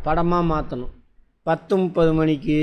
படமாக மாற்றணும். 10:30 மணிக்கு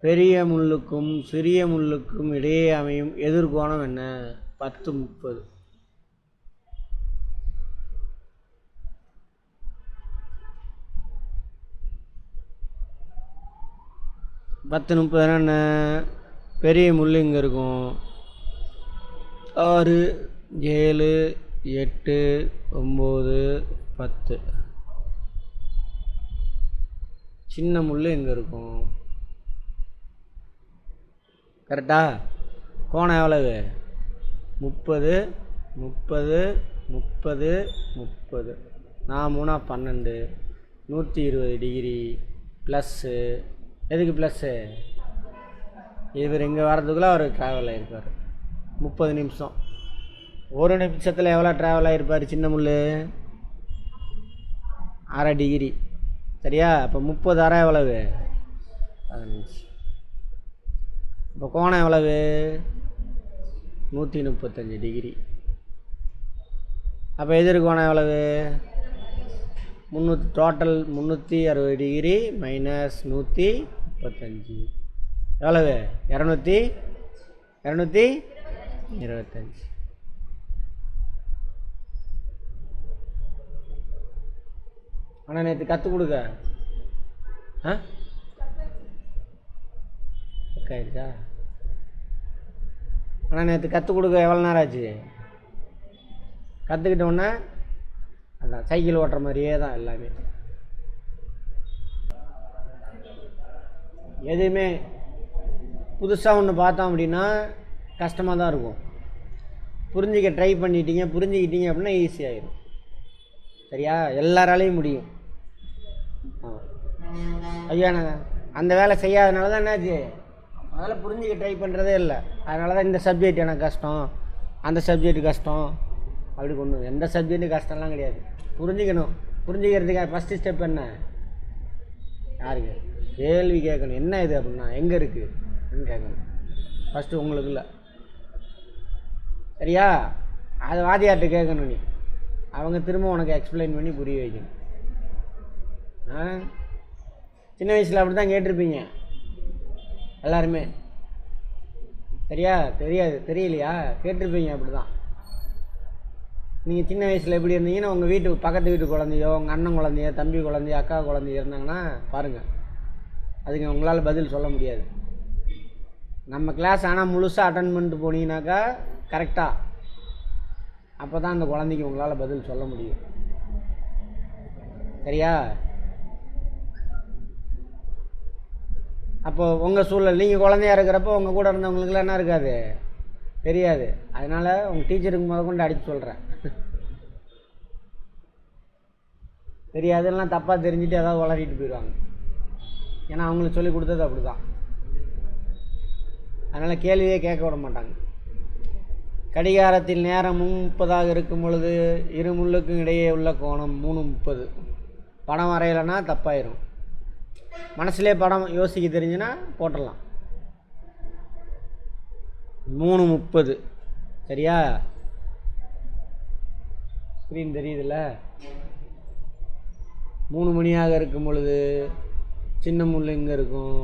பெரிய முள்ளுக்கும் சிறிய முள்ளுக்கும் இடையே அமையும் எதிர்கோணம் என்ன? 10:30. என்ன? பெரிய முள் இங்கே இருக்கும். 6, 7, 8, 9, 10. சின்ன முள் இங்கே இருக்கும். கரெக்டா? கோணம் எவ்வளவு? 30, 30, 30, 30. 4 3 12, 120 டிகிரி ப்ளஸ்ஸு. எதுக்கு ப்ளஸ்ஸு? இவர் இங்கே வர்றதுக்குள்ளே அவர் ட்ராவல் ஆகிருப்பார் 30 நிமிஷம். 1 நிமிஷத்தில் எவ்வளோ ட்ராவல் ஆகிருப்பார் சின்ன முள்? ½ டிகிரி. சரியா? அப்போ 30 அரை எவ்வளவு? 15. இப்போ கோணம் எவ்வளவு? 135 டிகிரி. அப்போ எதிர்கோணம் எவ்வளவு? 300. டோட்டல் 360 டிகிரி மைனஸ் 135 எவ்வளவு? 225. ஆனால் நேற்று கற்றுக் கொடுக்க ஆயிடுச்சா? ஆனால் நேற்று கற்றுக் கொடுக்க எவ்வளோ நேரம் ஆச்சு? கற்றுக்கிட்டோன்னே அதான் சைக்கிள் ஓட்டுற மாதிரியே தான் எல்லாமே. எதுவுமே புதுசாக ஒன்று பார்த்தோம் அப்படின்னா கஷ்டமாக தான் இருக்கும். புரிஞ்சிக்க ட்ரை புரிஞ்சுக்கிட்டீங்க அப்படின்னா ஈஸியாகிடும். சரியா? எல்லாராலையும் முடியும். ஐயா நான் அந்த வேலை செய்யாதனால தான் என்னாச்சு, அதனால் புரிஞ்சிக்க ட்ரை பண்ணுறதே இல்லை. அதனால தான் இந்த சப்ஜெக்ட் எனக்கு கஷ்டம், அந்த சப்ஜெக்ட் கஷ்டம் அப்படி கொண்டு. எந்த சப்ஜெக்ட்டு கஷ்டம்லாம் கிடையாது. புரிஞ்சிக்கணும். புரிஞ்சிக்கிறதுக்கு ஃபஸ்ட்டு ஸ்டெப் என்ன? யாருக்கு? கேள்வி கேட்கணும். என்ன இது அப்படின்னா எங்கே இருக்குன்னு கேட்கணும் ஃபஸ்ட்டு உங்களுக்கு இல்லை. சரியா? அது வாதியார்கிட்ட கேட்கணும். நீ அவங்க திரும்ப உனக்கு எக்ஸ்பிளைன் பண்ணி புரிய வைக்கணும். சின்ன வயசில் அப்படி தான் கேட்டிருப்பீங்க எல்லாருமே. சரியா? தெரியலையா? கேட்டிருப்பீங்க அப்படி தான். நீங்கள் சின்ன வயசில் எப்படி இருந்தீங்கன்னா உங்கள் பக்கத்து வீட்டு குழந்தையோ, உங்கள் அண்ணன் குழந்தையோ, தம்பி குழந்தையோ, அக்கா குழந்தையோ இருந்தாங்கன்னா பாருங்கள், அதுக்கு உங்களால் பதில் சொல்ல முடியாது. நம்ம கிளாஸ் ஆனால் முழுசாக அட்டன் பண்ணிட்டு போனீங்கன்னாக்கா கரெக்டாக, அப்போ தான் அந்த குழந்தைக்கு உங்களால் பதில் சொல்ல முடியும். சரியா? அப்போது உங்கள் சூழல், நீங்கள் குழந்தையா இருக்கிறப்போ உங்கள் கூட இருந்தவங்களுக்குலாம் என்ன இருக்காது, தெரியாது. அதனால் உங்கள் டீச்சருக்கு கொண்டு அடித்து சொல்கிறேன். தெரியாதுலாம் தப்பாக தெரிஞ்சுட்டு ஏதாவது வளரிட்டு போயிடுவாங்க. ஏன்னா அவங்களுக்கு சொல்லி கொடுத்தது அப்படி தான். அதனால் கேள்வியே கேட்க விட மாட்டாங்க. கடிகாரத்தில் நேரம் 30 இருக்கும் பொழுது இரு முள்ளுக்கும் இடையே உள்ள கோணம் 3:30. படம் வரையலைன்னா தப்பாயிரும். மனசுலே படம் யோசிக்க தெரிஞ்சுன்னா போட்டுடலாம். 3:30. சரியா? ஸ்க்ரீன் தெரியுதுல்ல? 3 மணியாக இருக்கும் பொழுது சின்ன முள் இங்கே இருக்கும்,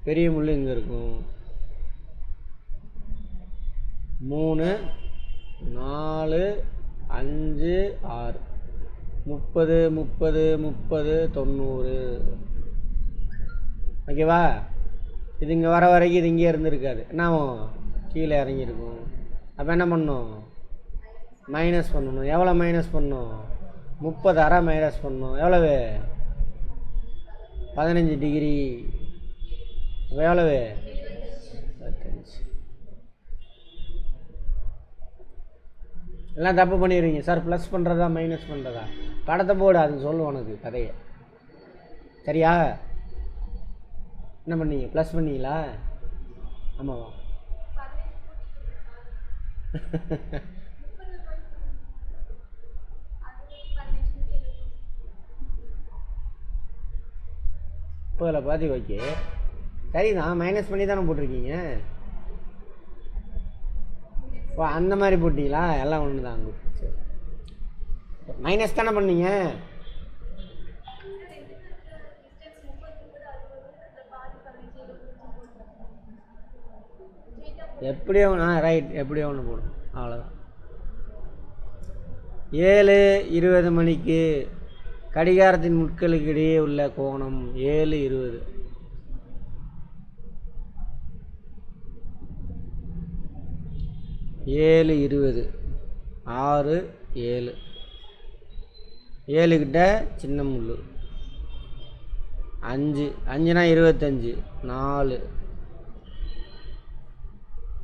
பெரிய முள் இங்கே இருக்கும். 3, 4, 5, 6, 30, 30, 30, 90. ஓகேவா? இது இங்கே வர வரைக்கும் இது இங்கே இருந்திருக்காது. என்ன கீழே இறங்கியிருக்கும். அப்போ என்ன பண்ணணும்? மைனஸ் பண்ணணும். எவ்வளோ மைனஸ் பண்ணணும்? 30 அரை மைனஸ் பண்ணணும். எவ்வளவு? 15 டிகிரி. அப்போ எவ்வளவு? 15. எல்லாம் தப்பு பண்ணிடுவீங்க சார். ப்ளஸ் பண்ணுறதா மைனஸ் பண்ணுறதா? படத்தை போடு, அது சொல்லு உனக்கு கதையை. சரியா? என்ன பண்ணீங்க? ப்ளஸ் பண்ணீங்களா? ஆமாவா? இப்போ அதில் பாதி ஓகே. சரிதான், மைனஸ் பண்ணி தானே போட்டிருக்கீங்க. ஓ அந்த மாதிரி போட்டிங்களா? எல்லாம் ஒன்று தான். சரி, மைனஸ் தானே பண்ணீங்க. எப்படியோ ரைட், எப்படியோ ஒன்று போடும், அவ்வளோதான். 7:20 மணிக்கு கடிகாரத்தின் முட்களுக்கு இடையே உள்ள கோணம் 7:20. 7:20, 6, 7. 7 கிட்ட சின்ன முள், 5, 5னா 25, 4.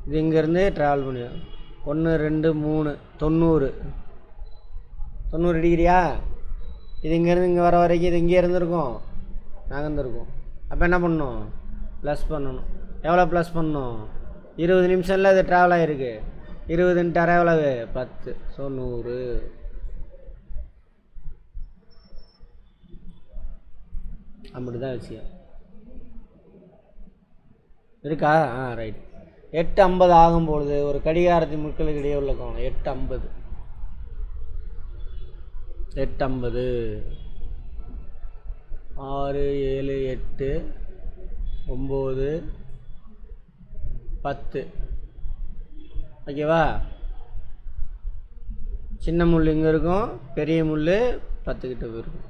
இது இங்கேருந்து ட்ராவல் பண்ணுவேன். 1, 2, 3, 90. 90 டிகிரியா? இது இங்கேருந்து இங்கே வர வரைக்கும் இது இங்கே இருந்திருக்கும், நகர்ந்துருக்கும். அப்போ என்ன பண்ணணும்? ப்ளஸ் பண்ணணும். எவ்வளோ ப்ளஸ் பண்ணணும்? 20 நிமிஷம்ல இது ட்ராவல் ஆகிருக்கு. 20 × எவ்வளவு? 10. ஸோ 100. அப்படி தான் விஷயம் இருக்கா? ரைட். 8:50 ஆகும்பொழுது ஒரு கடிகாரத்தின் முட்களுக்கு இடையே உள்ள கோணம் 8:50. 8:50, 6, 7, 8, 9, 10. ஓகேவா? சின்ன முள் இங்கே இருக்கும், பெரிய முள் 10 கிட்ட போயிருக்கும்.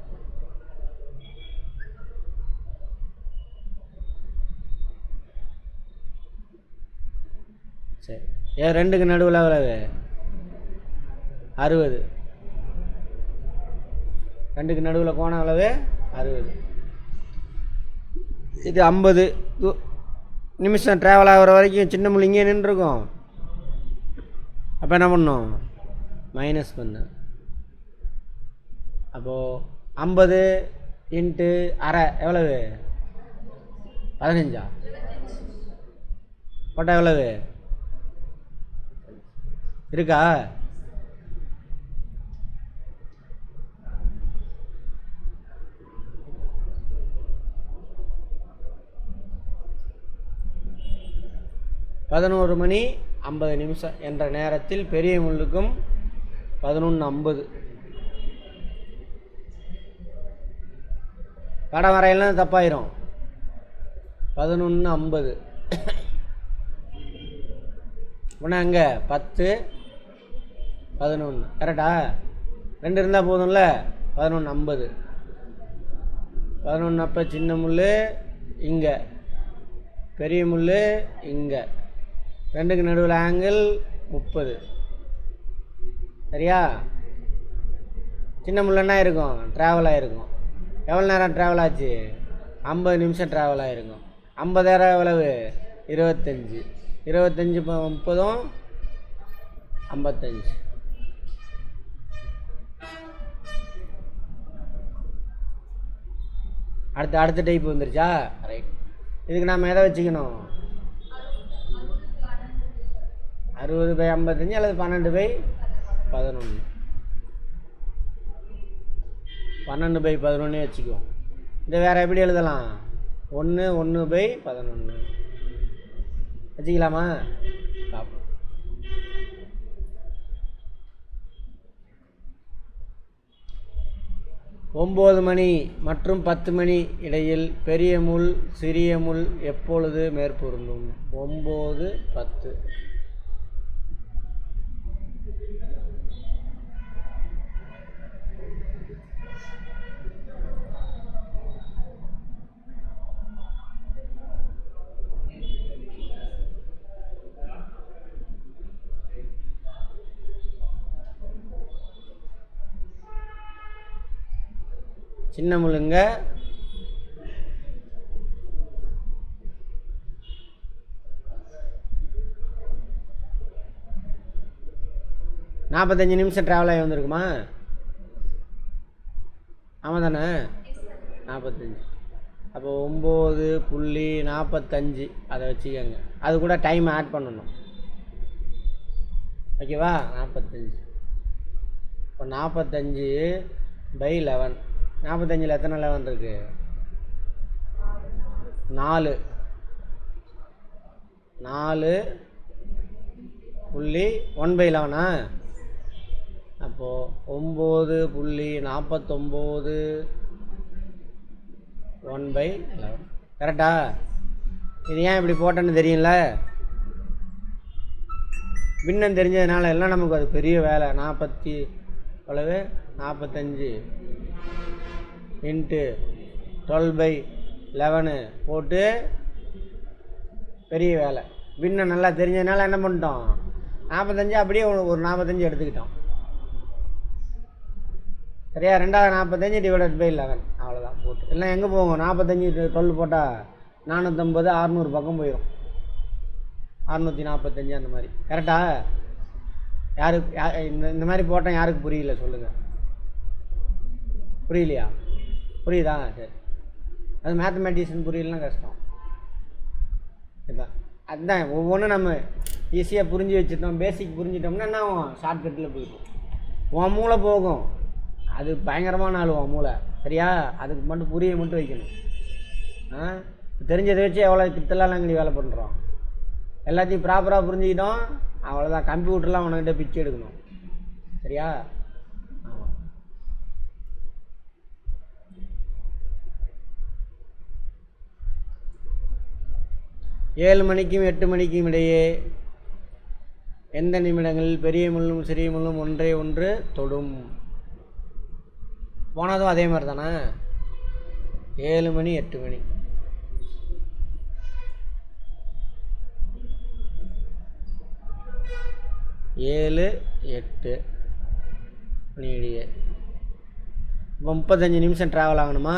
சரி, ஏன் 2க்கு நடுவில் எவ்வளவு? 60. 2க்கு நடுவில் கோணம் அளவு 60. இது 50 நிமிஷம் ட்ராவல் ஆகிற வரைக்கும் சின்ன முள் இங்கே நின்றுருக்கும். அப்போ என்ன பண்ணணும்? மைனஸ் பண்ணு. அப்போது 50 × அரை எவ்வளவு? 15. போட்டால் எவ்வளவு இருக்கா? பதினொரு மணி 50 நிமிஷம் என்ற நேரத்தில் பெரிய முள்ளுக்கும் 11:50. படம் வரையெல்லாம் தப்பாயிரும். 11:50 உடனே அங்கே 10, 11 கரெக்டா? 2 இருந்தால் போதும்ல. 11:50. 11 அப்போ சின்ன முள் இங்கே, பெரிய முள் இங்கே, 2க்கு நடுவில் ஆங்கிள் 30. சரியா? சின்ன முள் என்ன இருக்கும்? ட்ராவல் ஆகிருக்கும். எவ்வளோ நேரம் ட்ராவல் ஆச்சு? 50 நிமிஷம் ட்ராவல் ஆகிருக்கும். 50 எவ்வளவு? 25. 25 30 55. அடுத்த டைப் வந்துருச்சா? ரைட். இதுக்கு நாம் எதை வச்சுக்கணும்? 60/55 அல்லது 12/11. 12/11 வச்சுக்குவோம். இதை வேறு எப்படி எழுதலாம்? 1/11 வச்சுக்கலாமா? பார்ப்போம். ஒம்பது மணி மற்றும் 10 மணி இடையில் பெரிய முள் சிறிய முள் எப்பொழுது மேற்பொருந்தும்? 9, 10. சின்ன முள்ளுங்க 45 நிமிஷம் ட்ராவல் ஆகி வந்திருக்குமா? ஆமாம் தானே? 45. அப்போ 9.45 அதை வச்சுக்கோங்க. அது கூட டைம் ஆட் பண்ணணும். ஓகேவா? 45. இப்போ 45/11. 45ல் எத்தனை 11 இருக்குது? 4. 4.1/11. அப்போது 9.49 1/11. கரெக்டா? இது ஏன் இப்படி போட்டேன்னு தெரியும்ல? பின்னம் தெரிஞ்சதுனால எல்லாம் நமக்கு அது பெரிய வேலை. 45 இன்ட்டு 12/11 போட்டு பெரிய வேலை. பின்னம் நல்லா தெரிஞ்சதுனால என்ன பண்ணிட்டோம், 45 அப்படியே ஒரு 45 எடுத்துக்கிட்டோம். சரியா? 245 / 11 அவ்வளோதான் போட்டு. எல்லாம் எங்கே போகும், 45 12 போட்டால் 450 600 பக்கம் போயிடும். 645 அந்த மாதிரி. கரெக்டா? இந்த மாதிரி போட்டால் யாருக்கு புரியல சொல்லுங்கள். புரியலையா? புரியுதா? சரி. அது மேத்தமேட்டிக்ஸன் புரியலன்னா கஷ்டம். இதுதான் அதுதான் ஒவ்வொன்றும் நம்ம ஈஸியாக புரிஞ்சு வச்சுட்டோம். பேசிக் புரிஞ்சிட்டோம்னா என்ன ஆகும், ஷார்ட்கட்டில் போயிடும். உன் மூளை போகும், அது பயங்கரமான ஆள் உன் மூளை. சரியா? அதுக்கு மட்டும் புரிய மட்டும் வைக்கணும். தெரிஞ்சதை வச்சு எவ்வளோ பித்தலாங்கடி வேலை பண்ணுறோம். எல்லாத்தையும் ப்ராப்பராக புரிஞ்சுக்கிட்டோம், அவ்வளோதான். கம்ப்யூட்டர்லாம் அவனுக்கிட்ட பிச்சு எடுக்கணும். சரியா? ஆமாம். ஏழு மணிக்கும் 8 மணிக்கும் இடையே எந்த நிமிடங்களில் பெரிய முள்ளும் சிறிய முள்ளும் ஒன்றை ஒன்று தொடும்? போனதும் அதே மாதிரி தானே. 7 மணி 8 மணி. ஏழு 8 மணி இடையே இப்போ 35 நிமிஷம் ட்ராவல் ஆகணுமா?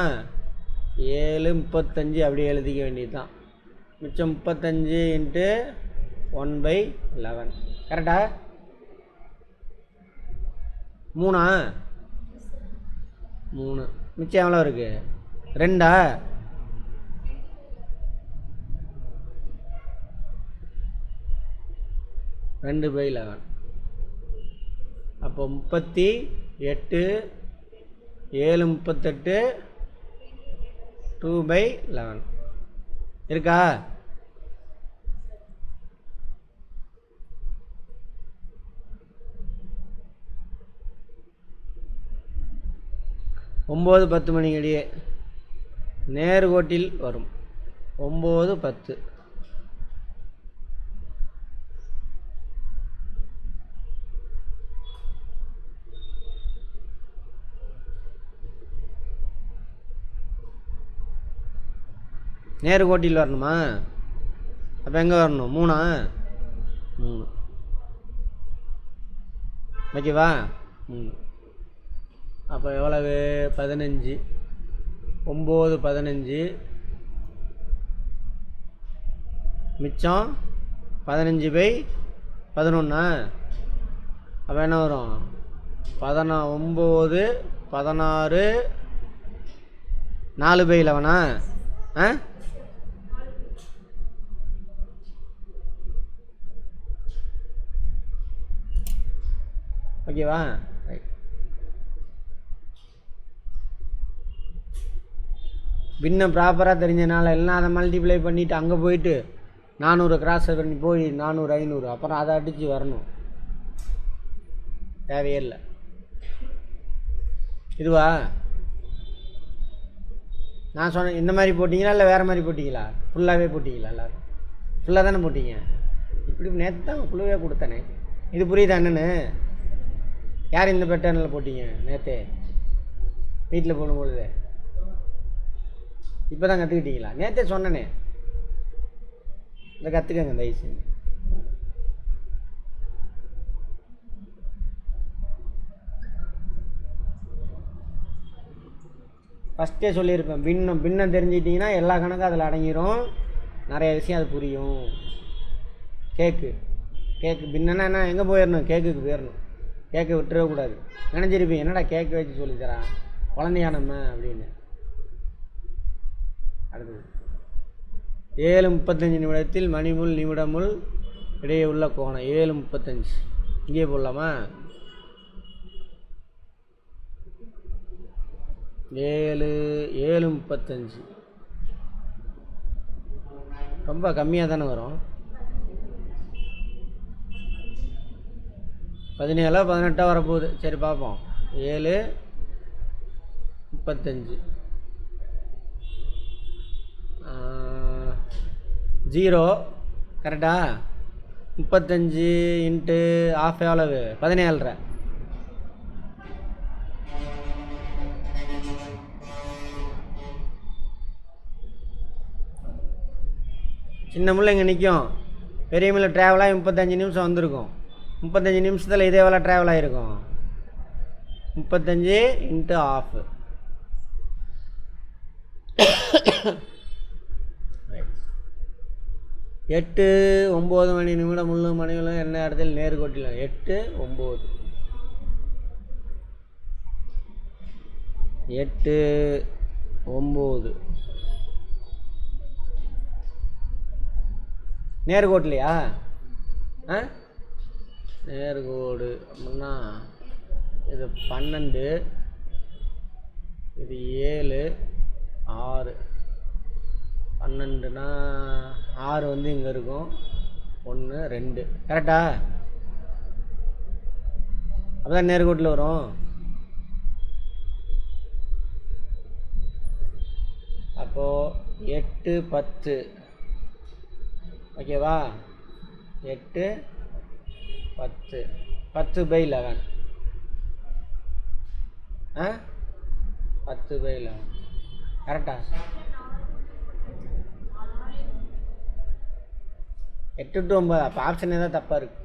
7:35 அப்படியே எழுதிக்க வேண்டியது தான். மிச்சம் 35 இன்ட்டு 1/11. கரெக்டா? 3 மிச்சம் எவ்வளோ இருக்குது? 2 2/11. அப்போ 38 7:38 2/11 இருக்கா? ஒம்பது 10 மணி இடையே நேர்கோட்டில் வரும். 9:10. நேர்கோட்டில் வரணுமா? அப்போ எங்கே வரணும்? 3 ஓகேவா? 3. அப்போ எவ்வளவு? 15. 9:15 மிச்சம் 15/11. அப்போ என்ன வரும்? 9 16 4/11. ஓகேவா? ரைட். பின்னம் ப்ராப்பராக தெரிஞ்சனால எல்லாம் அதை மல்டிப்ளை பண்ணிவிட்டு அங்கே போயிட்டு 400 கிராஸ் பண்ணி போய் 400 500 அப்புறம் அதை அடித்து வரணும். தேவையே இல்லை. இதுவா நான் சொன்னேன்? இந்த மாதிரி போட்டிங்களா இல்லை வேறு மாதிரி போட்டிங்களா? ஃபுல்லாகவே போட்டிங்களா? எல்லோரும் ஃபுல்லாக தானே போட்டிங்க. இப்படி நேற்று தான் குழுவே கொடுத்தனே. இது புரியுதா என்னன்னு? யார் இந்த பேட்டர்னில் போட்டிங்க நேற்று வீட்டில் போடும்பொழுது? இப்போ தான் கற்றுக்கிட்டீங்களா? நேற்றே சொன்னனே, இதை கற்றுக்கங்க தயவுசெய்து. ஃபஸ்ட்டே சொல்லியிருப்பேன், பின்னம் தெரிஞ்சிட்டிங்கன்னா எல்லா கணக்கும் அதில் அடங்கிடும். நிறைய விஷயம் அது புரியும். கேக்கு பின்னன்னா என்ன? எங்கே போயிடணும்? கேக்குக்கு போயிடணும். கேக்கை விட்டுறக்கூடாது. நினச்சிருப்பீங்க என்னடா கேக்கு வச்சு சொல்லித்தரான் குழந்தையா நம்ம அப்படின்னு. அடுத்தது 7:35 நிமிடத்தில் மணிமுள் நிமிடமுள் இடையே உள்ள கோணம். 7:35 இங்கே போடலாமா? 7:35 ரொம்ப கம்மியாக தானே வரும். 17 18 வரப்போகுது. சரி பார்ப்போம். 7:35 0 கரெக்டா? 35 இன்ட்டு ஆஃப் எவ்வளவு 17.5. சின்ன முள்ள இங்கே நிற்கும், பெரிய முள்ள ட்ராவலாகி 35 நிமிஷம் வந்திருக்கும். 35 நிமிஷத்தில் இதே எவ்வளோ ட்ராவல் ஆகிருக்கும்? 35 இன்ட்டு ஆஃப். 8 9 மணி நிமிடம் 3 மணிகளும் என்ன இடத்துல நேர்கோட்டில் 8 9 8 9 நேர்கோட்லையா? நேர்கோடு அப்படின்னா இது 12, இது 7 6. 12னா 6 வந்து இங்கே இருக்கும், 1 2 கரெக்டா? அப்போ தான் நேர்கோட்டில் வரும். அப்போது 8 10 ஓகேவா? 8 10 10/11. 10/11 கரெக்டா? 8 to 9. அப்போ ஆப்ஷன் ஏதாவது தப்பாக இருக்கு.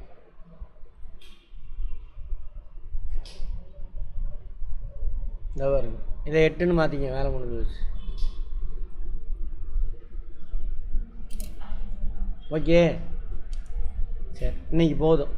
இந்த பாருங்க, இதை 8ன்னு மாற்றிங்க, வேலை முடிஞ்சிச்சு. ஓகே, சரி, இன்னைக்கு போதும்.